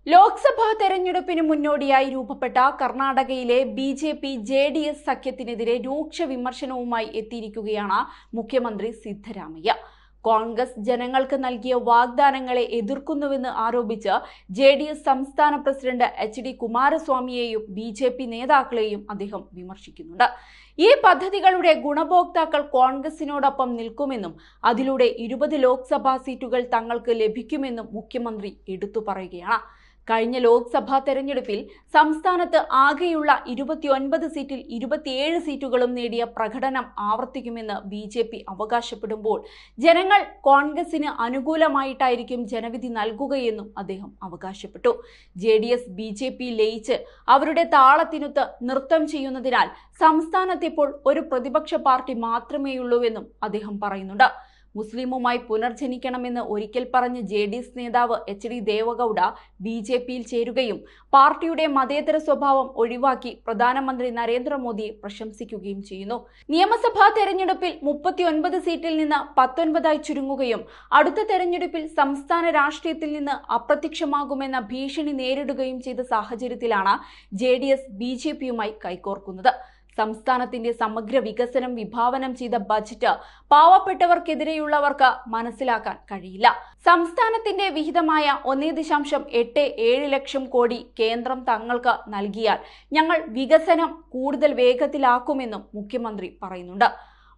ലോക്സഭാ തെരഞ്ഞെടുപ്പിന് മുന്നോടിയായി രൂപപ്പെട്ട കർണാടകയിലെ ബി.ജെ.പി. ജെ.ഡി.എസ് സഖ്യത്തിനെതിരെ രൂക്ഷ വിമർശനവുമായി എത്തിയിരിക്കുകയാണ് മുഖ്യമന്ത്രി സിദ്ധരാമയ്യ. കോൺഗ്രസ് ജനങ്ങൾക്ക് നൽകിയ വാഗ്ദാനങ്ങളെ എതിർക്കുന്നുവെന്ന് ആരോപിച്ച് ജെ.ഡി.എസ് സംസ്ഥാന പ്രസിഡന്റ് എച്ച്.ഡി. കുമാരസ്വാമിയെയും ബി.ജെ.പി. നേതാക്കളെയും അദ്ദേഹം വിമർശിക്കുന്നുണ്ട്. ഈ പദ്ധതികളുടെ ഗുണഭോക്താക്കൾ കോൺഗ്രസിനോടൊപ്പം നിൽക്കുമെന്നും അതിലൂടെ 20 ലോക്സഭാ സീറ്റുകൾ തങ്ങൾക്ക് ലഭിക്കുമെന്നും മുഖ്യമന്ത്രി എടുത്തു പറയുകയാണ്. കഴിഞ്ഞ ലോക്സഭാ തെരഞ്ഞെടുപ്പിൽ സംസ്ഥാനത്ത് ആകെയുള്ള 29 സീറ്റിൽ 27 സീറ്റുകളും നേടിയ പ്രകടനം ആവർത്തിക്കുമെന്ന് ബി.ജെ.പി. അവകാശപ്പെടുമ്പോൾ ജനങ്ങൾ കോൺഗ്രസിന് അനുകൂലമായിട്ടായിരിക്കും ജനവിധി നൽകുകയെന്നും അദ്ദേഹം അവകാശപ്പെട്ടു. ജെ.ഡി.എസ് ബി.ജെ.പി. ലയിച്ച് അവരുടെ താളത്തിനൊത്ത് നൃത്തം ചെയ്യുന്നതിനാൽ സംസ്ഥാനത്തിപ്പോൾ ഒരു പ്രതിപക്ഷ പാർട്ടി മാത്രമേയുള്ളൂവെന്നും അദ്ദേഹം പറയുന്നുണ്ട്. മുസ്ലിമുമായി പുനർജനിക്കണമെന്ന് ഒരിക്കൽ പറഞ്ഞ ജെ.ഡി.എസ് നേതാവ് എച്ച്.ഡി. ദേവഗൌഡ ബി.ജെ.പിയിൽ ചേരുകയും പാർട്ടിയുടെ മതേതര സ്വഭാവം ഒഴിവാക്കി പ്രധാനമന്ത്രി നരേന്ദ്രമോദിയെ പ്രശംസിക്കുകയും ചെയ്യുന്നു. നിയമസഭാ തെരഞ്ഞെടുപ്പിൽ 39 സീറ്റിൽ നിന്ന് 19ആയി ചുരുങ്ങുകയും അടുത്ത തെരഞ്ഞെടുപ്പിൽ സംസ്ഥാന രാഷ്ട്രീയത്തിൽ നിന്ന് അപ്രത്യക്ഷമാകുമെന്ന ഭീഷണി നേരിടുകയും ചെയ്ത സാഹചര്യത്തിലാണ് ജെ.ഡി.എസ് ബി.ജെ.പിയുമായി കൈകോർക്കുന്നത്. സംസ്ഥാനത്തിന്റെ സമഗ്ര വികസനം വിഭാവനം ചെയ്ത ബജറ്റ് പാവപ്പെട്ടവർക്കെതിരെയുള്ളവർക്ക് മനസ്സിലാക്കാൻ കഴിയില്ല. സംസ്ഥാനത്തിന്റെ വിഹിതമായ 1.87 ലക്ഷം കോടി കേന്ദ്രം തങ്ങൾക്ക് നൽകിയാൽ ഞങ്ങൾ വികസനം കൂടുതൽ വേഗത്തിലാക്കുമെന്നും മുഖ്യമന്ത്രി പറയുന്നുണ്ട്.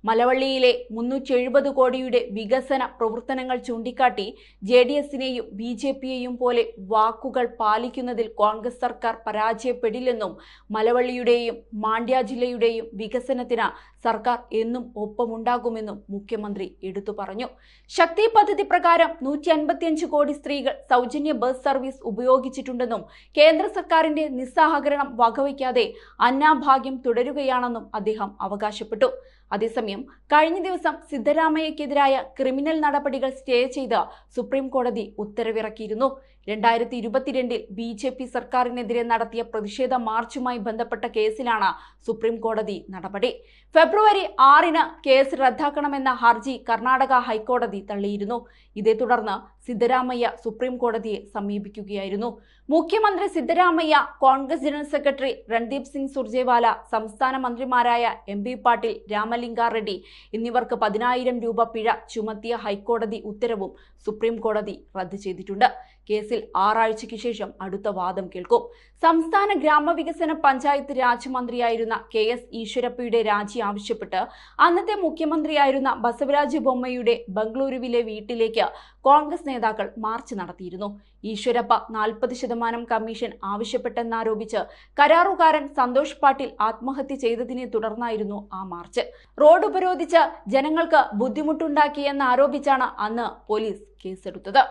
മലവള്ളിയിലെ 370 കോടിയുടെ വികസന പ്രവർത്തനങ്ങൾ ചൂണ്ടിക്കാട്ടി ജെ.ഡി.എസിനെയും ബി.ജെ.പിയെയും പോലെ വാക്കുകൾ പാലിക്കുന്നതിൽ കോൺഗ്രസ് സർക്കാർ പരാജയപ്പെടില്ലെന്നും മലവള്ളിയുടെയും മാണ്ഡ്യ ജില്ലയുടെയും വികസനത്തിന് സർക്കാർ എന്നും ഒപ്പമുണ്ടാകുമെന്നും മുഖ്യമന്ത്രി എടുത്തു പറഞ്ഞു. ശക്തി പദ്ധതി പ്രകാരം 155 കോടി സ്ത്രീകൾ സൗജന്യ ബസ് സർവീസ് ഉപയോഗിച്ചിട്ടുണ്ടെന്നും കേന്ദ്ര സർക്കാരിന്റെ നിസ്സഹകരണം വകവയ്ക്കാതെ അന്നാഭാഗ്യം തുടരുകയാണെന്നും അദ്ദേഹം അവകാശപ്പെട്ടു. അതേസമയം കഴിഞ്ഞ ദിവസം സിദ്ധരാമയ്യക്കെതിരായ ക്രിമിനൽ നടപടികൾ സ്റ്റേ ചെയ്ത് സുപ്രീം കോടതി ഉത്തരവിറക്കിയിരുന്നു. 2022 ബി.ജെ.പി. സർക്കാരിനെതിരെ നടത്തിയ പ്രതിഷേധ മാർച്ചുമായി ബന്ധപ്പെട്ട കേസിലാണ് സുപ്രീം കോടതി നടപടി. ഫെബ്രുവരി 6 കേസ് റദ്ദാക്കണമെന്ന ഹർജി കർണാടക ഹൈക്കോടതി തള്ളിയിരുന്നു. ഇതേ തുടർന്ന് സിദ്ധരാമയ്യ സുപ്രീം കോടതിയെ സമീപിക്കുകയായിരുന്നു. മുഖ്യമന്ത്രി സിദ്ധരാമയ്യ, കോൺഗ്രസ് ജനറൽ സെക്രട്ടറി രൺദീപ് സിംഗ് സുർജേവാല, സംസ്ഥാന മന്ത്രിമാരായ എം.ബി. പാട്ടീൽ, രാമലിംഗ റെഡ്ഡി എന്നിവർക്ക് 10,000 രൂപ പിഴ ചുമത്തിയ ഹൈക്കോടതി ഉത്തരവും സുപ്രീം കോടതി റദ്ദ് ചെയ്തിട്ടുണ്ട്. കേസിൽ 6 ആഴ്ചയ്ക്ക് ശേഷം അടുത്ത വാദം കേൾക്കും. സംസ്ഥാന ഗ്രാമവികസന പഞ്ചായത്ത് രാജ് മന്ത്രിയായിരുന്ന കെ.എസ്. ഈശ്വരപ്പയുടെ രാജി ആവശ്യപ്പെട്ട് അന്നത്തെ മുഖ്യമന്ത്രിയായിരുന്ന ബസവരാജ് ബൊമ്മയുടെ ബംഗളൂരുവിലെ വീട്ടിലേക്ക് കോൺഗ്രസ് നേതാക്കൾ മാർച്ച് നടത്തിയിരുന്നു. ഈശ്വരപ്പ 40% കമ്മീഷൻ ആവശ്യപ്പെട്ടെന്നാരോപിച്ച് കരാറുകാരൻ സന്തോഷ് പാട്ടീൽ ആത്മഹത്യ ചെയ്തതിനെ തുടർന്നായിരുന്നു ആ മാർച്ച്. റോഡ് ഉപരോധിച്ച് ജനങ്ങൾക്ക് ബുദ്ധിമുട്ടുണ്ടാക്കിയെന്നാരോപിച്ചാണ് അന്ന് പോലീസ് കേസെടുത്തത്.